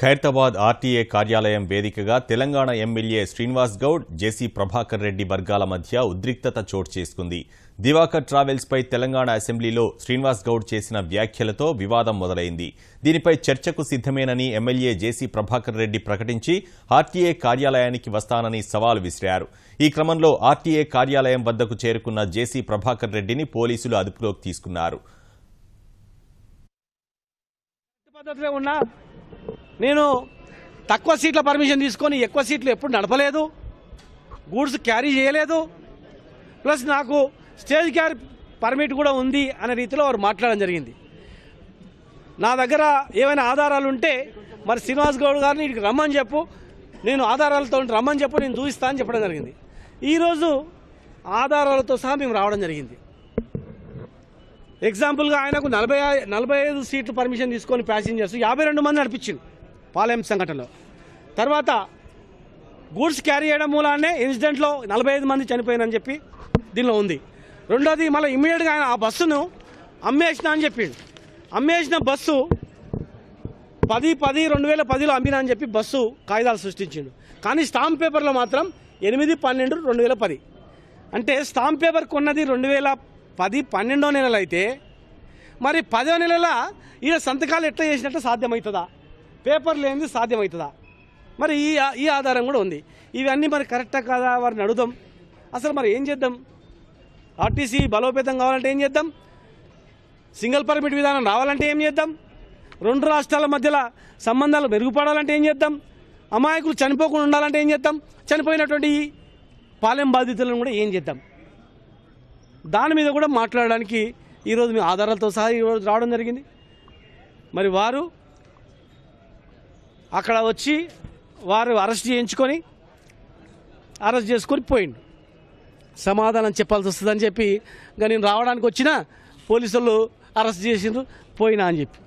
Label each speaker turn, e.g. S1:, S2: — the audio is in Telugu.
S1: ఖైరతాబాద్ ఆర్టీఏ కార్యాలయం వేదికగా తెలంగాణ ఎమ్మెల్యే శ్రీనివాస్ గౌడ్, జేసీ ప్రభాకర్ రెడ్డి వర్గాల మధ్య ఉద్రిక్తత చోటు చేసుకుంది. దివాకర్ ట్రావెల్స్పై తెలంగాణ అసెంబ్లీలో శ్రీనివాస్ గౌడ్ చేసిన వ్యాఖ్యలతో వివాదం మొదలైంది. దీనిపై చర్చకు సిద్ధమేనని ఎమ్మెల్యే జేసీ ప్రభాకర్ రెడ్డి ప్రకటించి ఆర్టీఏ కార్యాలయానికి వస్తానని సవాల్ విసిరారు. ఈ క్రమంలో ఆర్టీఏ కార్యాలయం వద్దకు చేరుకున్న జేసీ ప్రభాకర్ రెడ్డిని పోలీసులు అదుపులోకి తీసుకున్నారు.
S2: నేను తక్కువ సీట్ల పర్మిషన్ తీసుకొని ఎక్కువ సీట్లు ఎప్పుడు నడపలేదు, గూడ్స్ క్యారీ చేయలేదు, ప్లస్ నాకు స్టేజ్ క్యారీ పర్మిట్ కూడా ఉంది అనే రీతిలో వారు మాట్లాడడం జరిగింది. నా దగ్గర ఏమైనా ఆధారాలు ఉంటే మరి శ్రీనివాస్ గౌడ్ గారిని ఇక్కడికి రమ్మని చెప్పు, నేను ఆధారాలతో రమ్మని చెప్పు, నేను చూపిస్తా అని చెప్పడం జరిగింది. ఈరోజు ఆధారాలతో సహా మేము రావడం జరిగింది. ఎగ్జాంపుల్గా ఆయనకు 45 సీట్లు పర్మిషన్ తీసుకొని ప్యాసింజర్స్ 52 మంది నడిపించింది పాలెం సంఘటనలో. తర్వాత గూడ్స్ క్యారీ చేయడం మూలానే ఇన్సిడెంట్లో 45 మంది చనిపోయినని చెప్పి దీనిలో ఉంది. రెండోది మళ్ళీ ఇమ్మీడియట్గా ఆయన ఆ బస్సును అమ్మేసిన అని చెప్పిండు. అమ్మేసిన బస్సు 10/10/2010లో అమ్మినా అని చెప్పి బస్సు కాగితాలు సృష్టించిండు. కానీ స్టాంప్ పేపర్లో మాత్రం 8/12/2010. అంటే స్టాంప్ పేపర్ కొన్నది 2010-12వ నెలలు అయితే మరి 10వ నెలల ఈయన సంతకాలు ఎట్లా చేసినట్టు సాధ్యమవుతుందా? పేపర్ లేనిది సాధ్యమవుతుందా? మరి ఈ ఆధారం కూడా ఉంది. ఇవన్నీ మరి కరెక్టా కాదా వారిని అడుగుదాం. అసలు మరి ఏం చేద్దాం? ఆర్టీసీ బలోపేతం కావాలంటే ఏం చేద్దాం? సింగిల్ పర్మిట్ విధానం రావాలంటే ఏం చేద్దాం? రెండు రాష్ట్రాల మధ్యలో సంబంధాలు మెరుగుపడాలంటే ఏం చేద్దాం? అమాయకులు చనిపోకుండా ఉండాలంటే ఏం చేద్దాం? చనిపోయినటువంటి పాలెం బాధితులను కూడా ఏం చేద్దాం? దాని మీద కూడా మాట్లాడడానికి ఈరోజు మీ ఆధారాలతో సహా ఈరోజు రావడం జరిగింది. మరి వారు అక్కడ వచ్చి వారు అరెస్ట్ చేసుకొని పోయిండు. సమాధానం చెప్పాల్సి వస్తుందని చెప్పి ఇంకా నేను రావడానికి వచ్చినా పోలీసులు అరెస్ట్ చేసిండ్రు, పోయినా అని చెప్పి